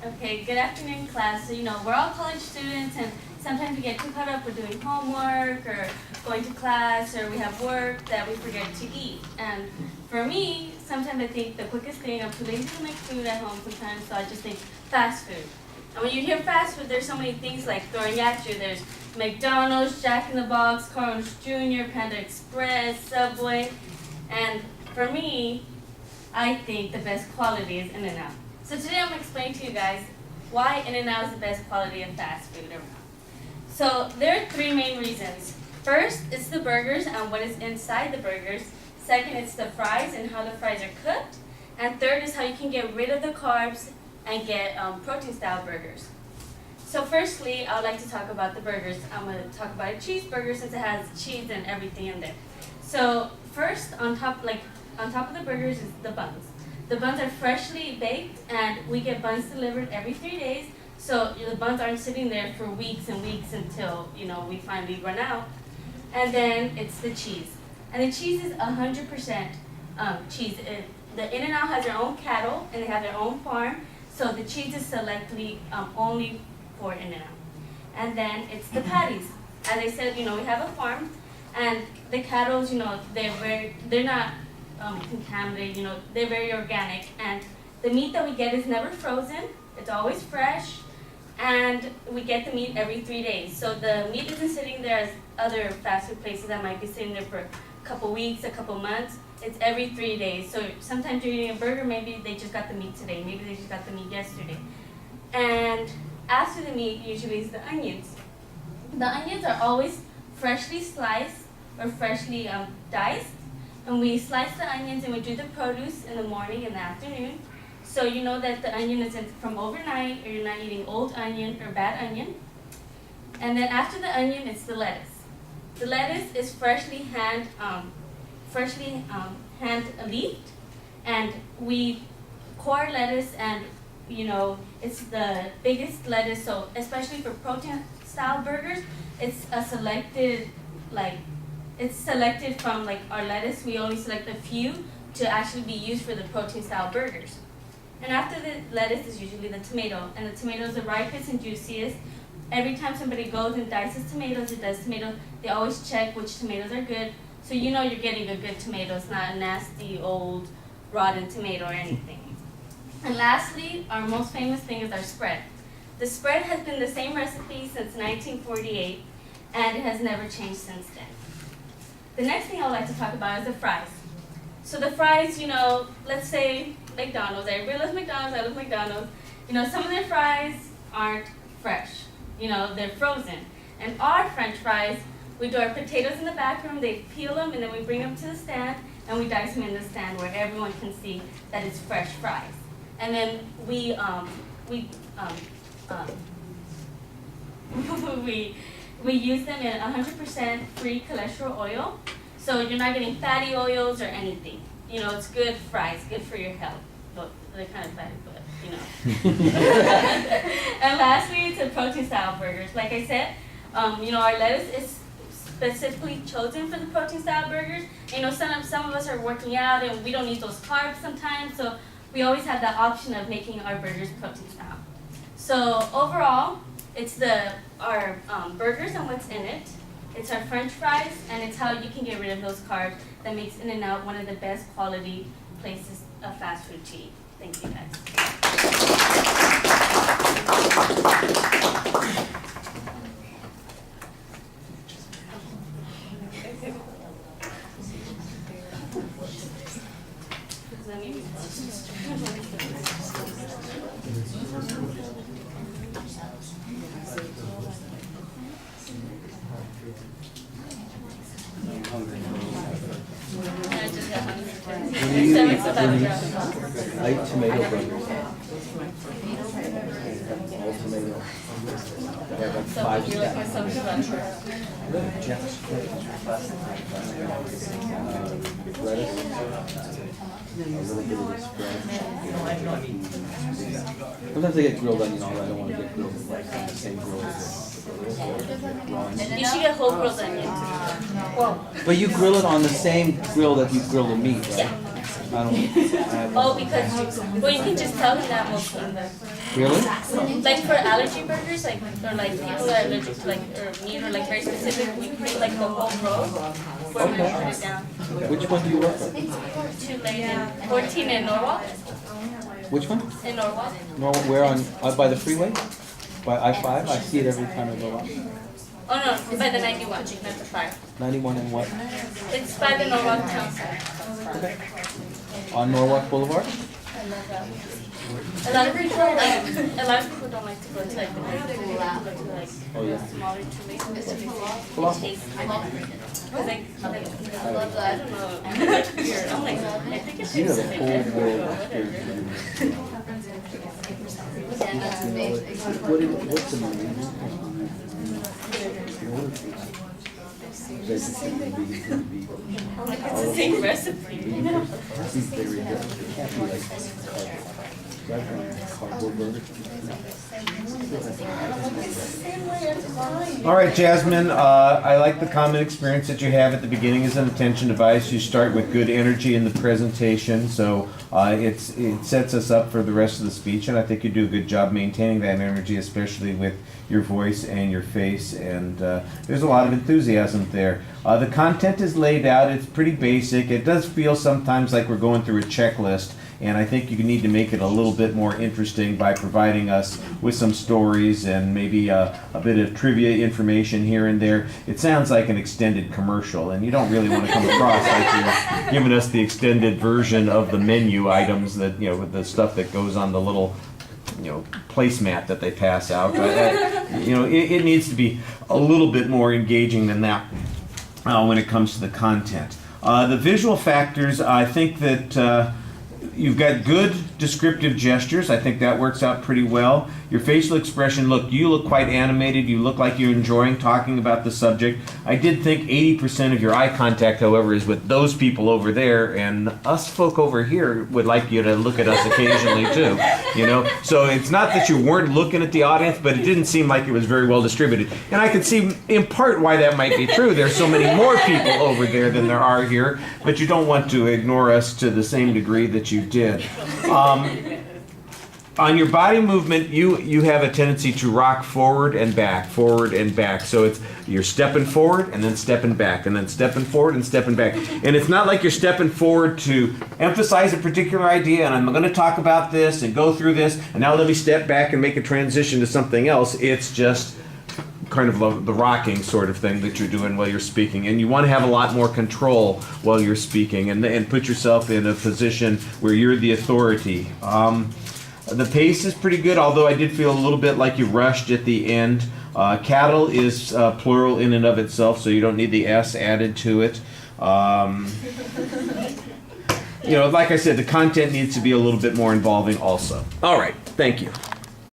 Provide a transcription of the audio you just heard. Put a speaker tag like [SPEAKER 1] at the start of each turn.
[SPEAKER 1] Okay, good afternoon, class. So, we're all college students, and sometimes we get too caught up with doing homework or going to class, or we have work that we forget to eat. And for me, sometimes I think the quickest thing, I'm too lazy to make food at home sometimes, so I just think fast food. And when you hear fast food, there's so many things like throwing at you. There's McDonald's, Jack in the Box, Carl's Jr., Panda Express, Subway. And for me, I think the best quality is In-N-Out. So today I'm going to explain to you guys why In-N-Out is the best quality of fast food around. So there are three main reasons. First, it's the burgers and what is inside the burgers. Second, it's the fries and how the fries are cooked. And third is how you can get rid of the carbs and get protein-style burgers. So firstly, I would like to talk about the burgers. I'm going to talk about a cheeseburger since it has cheese and everything in there. So first, on top of the burgers is the buns. The buns are freshly baked, and we get buns delivered every 3 days. So the buns aren't sitting there for weeks and weeks until we finally run out. And then it's the cheese, and the cheese is 100% cheese. The In-N-Out has their own cattle, and they have their own farm. So the cheese is selectively only for In-N-Out. And then it's the patties. As I said, we have a farm, and the cattle, they're not contaminated, they're very organic, and the meat that we get is never frozen, it's always fresh, and we get the meat every 3 days. So the meat isn't sitting there as other fast food places that might be sitting there for a couple weeks, a couple months. It's every 3 days. So sometimes you're eating a burger, maybe they just got the meat today, maybe they just got the meat yesterday. And after the meat usually is the onions. The onions are always freshly sliced or freshly diced. And we slice the onions and we do the produce in the morning and the afternoon. So you know that the onion is from overnight, or you're not eating old onion or bad onion. And then after the onion, it's the lettuce. The lettuce is freshly hand leafed, and we core lettuce, and it's the biggest lettuce. So especially for protein style burgers, it's a selected It's selected from our lettuce. We only select a few to actually be used for the protein style burgers. And after the lettuce is usually the tomato, and the tomato is the ripest and juiciest. Every time somebody goes and dices tomatoes, they always check which tomatoes are good. So you're getting a good tomato. It's not a nasty old rotten tomato or anything. And lastly, our most famous thing is our spread. The spread has been the same recipe since 1948, and it has never changed since then. The next thing I would like to talk about is the fries. So the fries, let's say McDonald's. Everybody loves McDonald's. I love McDonald's. Some of their fries aren't fresh. They're frozen. And our French fries, we do our potatoes in the back room. They peel them, and then we bring them to the stand, and we dice them in the stand where everyone can see that it's fresh fries. And then we use them in 100% free cholesterol oil. So you're not getting fatty oils or anything. It's good fries, good for your health. Well, they're kind of fatty, but And lastly, it's a protein style burgers. Like I said, our lettuce is specifically chosen for the protein style burgers. Some of us are working out and we don't eat those carbs sometimes, so we always have the option of making our burgers protein style. So overall, it's our burgers and what's in it. It's our French fries, and it's how you can get rid of those carbs that makes In-N-Out one of the best quality places of fast food to eat. Thank you, guys.
[SPEAKER 2] I eat tomato burgers. All tomato. I have 5 lettuce. A little bit of spread. Sometimes I get grilled onion, although I don't want to get grilled on the same grill as
[SPEAKER 1] You should get whole grilled onion.
[SPEAKER 2] But you grill it on the same grill that you grill the meat, right?
[SPEAKER 1] Yeah.
[SPEAKER 2] I don't.
[SPEAKER 1] Oh, because well, you can just tell them that mostly.
[SPEAKER 2] Really?
[SPEAKER 1] Like for allergy burgers, like or like people that are allergic to like or meat or like very specific, we put like the whole row where we put it down.
[SPEAKER 2] Which one do you work on?
[SPEAKER 1] 2 Lane, 14 in Norwalk.
[SPEAKER 2] Which one?
[SPEAKER 1] In Norwalk.
[SPEAKER 2] No, where on, by the freeway? By I-5? I see it every time I go up.
[SPEAKER 1] Oh no, by the 91, not the 5.
[SPEAKER 2] 91 and what?
[SPEAKER 1] It's by the Norwalk Town Center.
[SPEAKER 2] Okay. On Norwalk Boulevard?
[SPEAKER 1] A lot of people don't like to go to like the big pool. They go to like smaller 2 lanes. I love that. I don't know. I'm like, I think it's
[SPEAKER 2] You know,
[SPEAKER 1] just
[SPEAKER 2] the whole world experience. What's the name?
[SPEAKER 1] It's the same recipe.
[SPEAKER 2] Very good. It can't be like cardboard burger.
[SPEAKER 3] All right, Jasmine, I like the common experience that you have at the beginning as an attention device. You start with good energy in the presentation, so it sets us up for the rest of the speech, and I think you do a good job maintaining that energy, especially with your voice and your face, and there's a lot of enthusiasm there. The content is laid out. It's pretty basic. It does feel sometimes like we're going through a checklist, and I think you need to make it a little bit more interesting by providing us with some stories and maybe a bit of trivia information here and there. It sounds like an extended commercial, and you don't really want to come across like you're giving us the extended version of the menu items that, you know, with the stuff that goes on the little, you know, placemat that they pass out. But, you know, it needs to be a little bit more engaging than that when it comes to the content. The visual factors, I think that you've got good descriptive gestures. I think that works out pretty well. Your facial expression, you look quite animated. You look like you're enjoying talking about the subject. I did think 80% of your eye contact, however, is with those people over there, and us folk over here would like you to look at us occasionally too. You know, so it's not that you weren't looking at the audience, but it didn't seem like it was very well distributed. And I could see in part why that might be true. There's so many more people over there than there are here, but you don't want to ignore us to the same degree that you did. On your body movement, you have a tendency to rock forward and back. So it's you're stepping forward and then stepping back and then stepping forward and stepping back. And it's not like you're stepping forward to emphasize a particular idea and I'm going to talk about this and go through this and now let me step back and make a transition to something else. It's just kind of the rocking sort of thing that you're doing while you're speaking, and you want to have a lot more control while you're speaking and put yourself in a position where you're the authority. The pace is pretty good, although I did feel a little bit like you rushed at the end. Cattle is plural in and of itself, so you don't need the S added to it. You know, like I said, the content needs to be a little bit more involving also. All right, thank you.